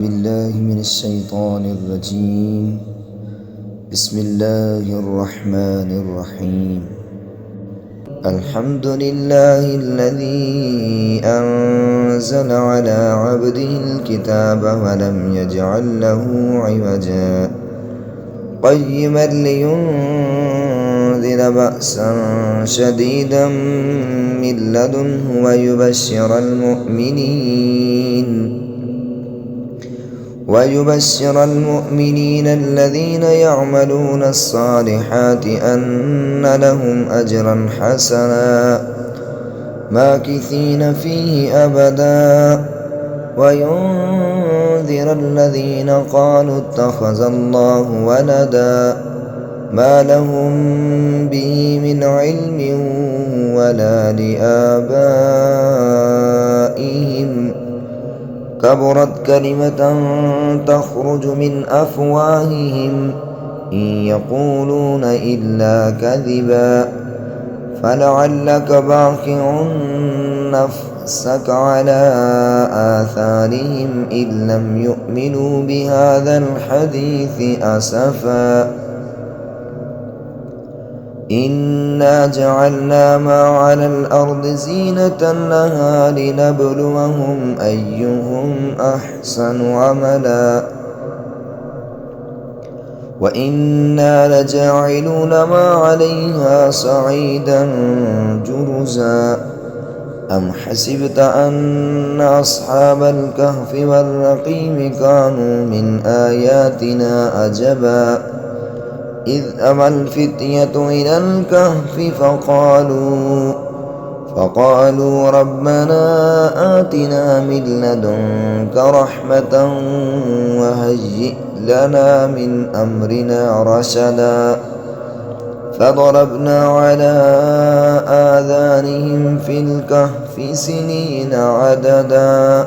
بالله من الشيطان الرجيم. بسم الله الرحمن الرحيم. الحمد لله الذي أنزل على عبده الكتاب ولم يجعل له عوجا قيما لينذر بأسا شديدا من لدنه ويبشر المؤمنين الذين يعملون الصالحات أن لهم أجرا حسنا ماكثين فيه أبدا وينذر الذين قالوا اتخذ الله ولدا ما لهم به من علم ولا لآبائهم كبرت كلمة تخرج من أفواههم إن يقولون إلا كذبا فلعلك باخع نفسك على آثارهم إن لم يؤمنوا بهذا الحديث أسفا إنا جعلنا ما على الأرض زينة لها لنبلوهم أيهم أحسن عملا وإنا لجاعلون ما عليها صعيدا جرزا أم حسبت أن أصحاب الكهف والرقيم كانوا من آياتنا عجبا إذ أوى الفتية إلى الكهف فقالوا ربنا آتنا من لدنك رحمة وهيئ لنا من أمرنا رشدا فضربنا على آذانهم في الكهف سنين عددا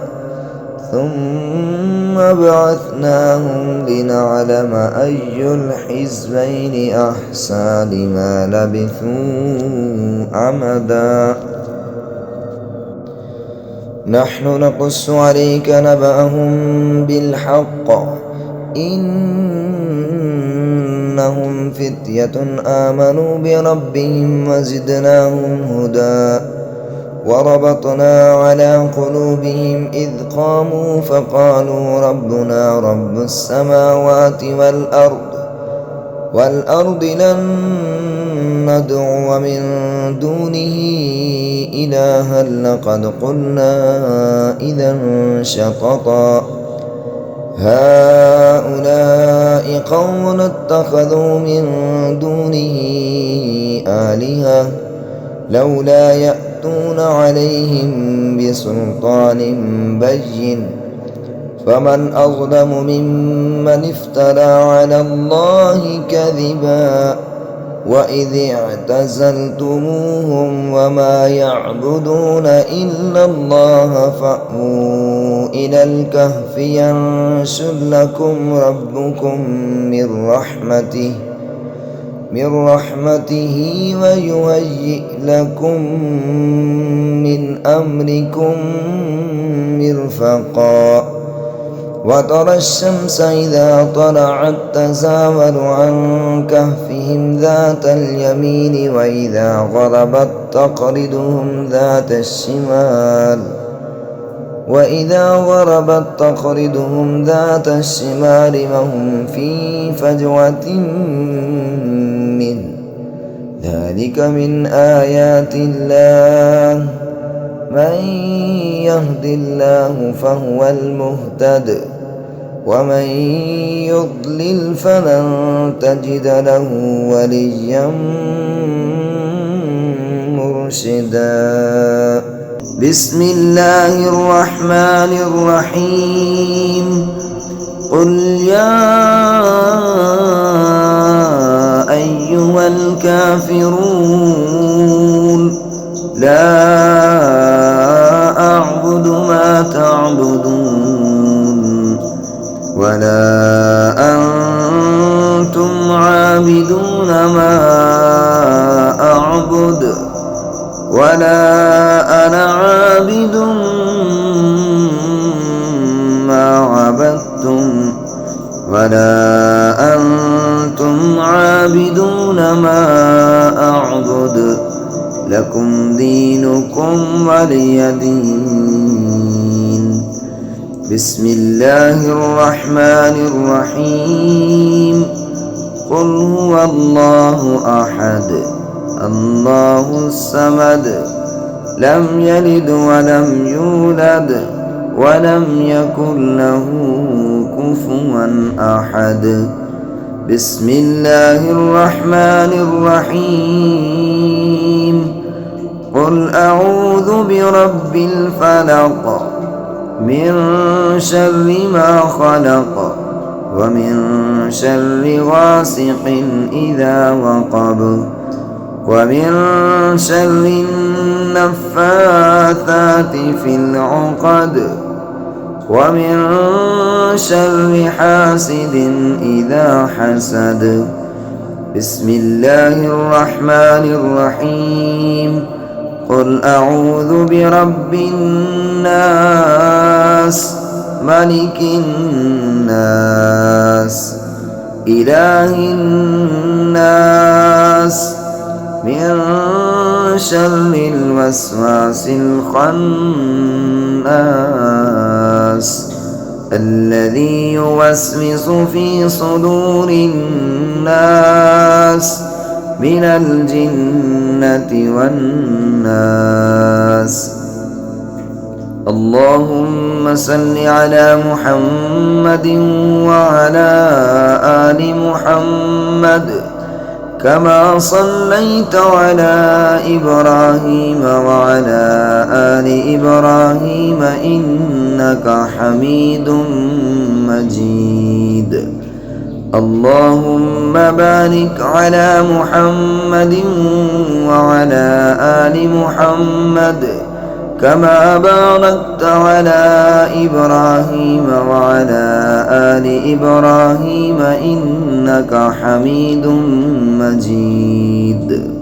ثم بعثناهم لنعلم أي الحزبين أحصى لما لبثوا أمدا نحن نقص عليك نبأهم بالحق إنهم فتية آمنوا بربهم وزدناهم هدى وربطنا على قلوبهم إذ قاموا فقالوا ربنا رب السماوات والأرض لن ندعو من دونه إلها لقد قلنا إذا شططا هؤلاء قوم اتخذوا من دونه آلهة لولا يأتون عليهم بسلطان بين فمن أظلم ممن افترى على الله كذبا وإذ اعتزلتموهم وما يعبدون إلا الله فأووا إلى الكهف ينشر لكم ربكم من رحمته ويهيئ لكم من أمركم مرفقا وترى الشمس إذا طلعت تزاور عن كهفهم ذات اليمين وإذا غربت تقرضهم ذات الشمال وهم في فجوة منه ذلك من آيات الله من يهد الله فهو المهتد ومن يضلل فلن تجد له وليا مرشدا بسم الله الرحمن الرحيم قل يا أيها الكافرون لا أعبد ما تعبدون ولا أنتم عابدون ما أعبد ولا أنا عابد ما عبدتم ولا أنتم عابدون ما أعبد لكم دينكم ولي دين. بسم الله الرحمن الرحيم. قل هو الله أحد الله الصمد لم يلد ولم يولد ولم يكن له كفوا أحد. بسم الله الرحمن الرحيم. قل أعوذ برب الفلق من شر ما خلق ومن شر غاسق إذا وقب ومن شر النفاثات في العقد ومن شر حاسد إذا حسد. بسم الله الرحمن الرحيم. قل أعوذ برب الناس ملك الناس إله الناس من شر الوسواس الخناس الذي يوسوس في صدور الناس من الجنة والناس. اللهم صل على محمد وعلى آل محمد كما صليت على إبراهيم وعلى آل إبراهيم إنك حميد مجيد. اللهم بارك على محمد وعلى آل محمد كما باركت على إبراهيم وعلى آل إبراهيم إنك حميد مجيد.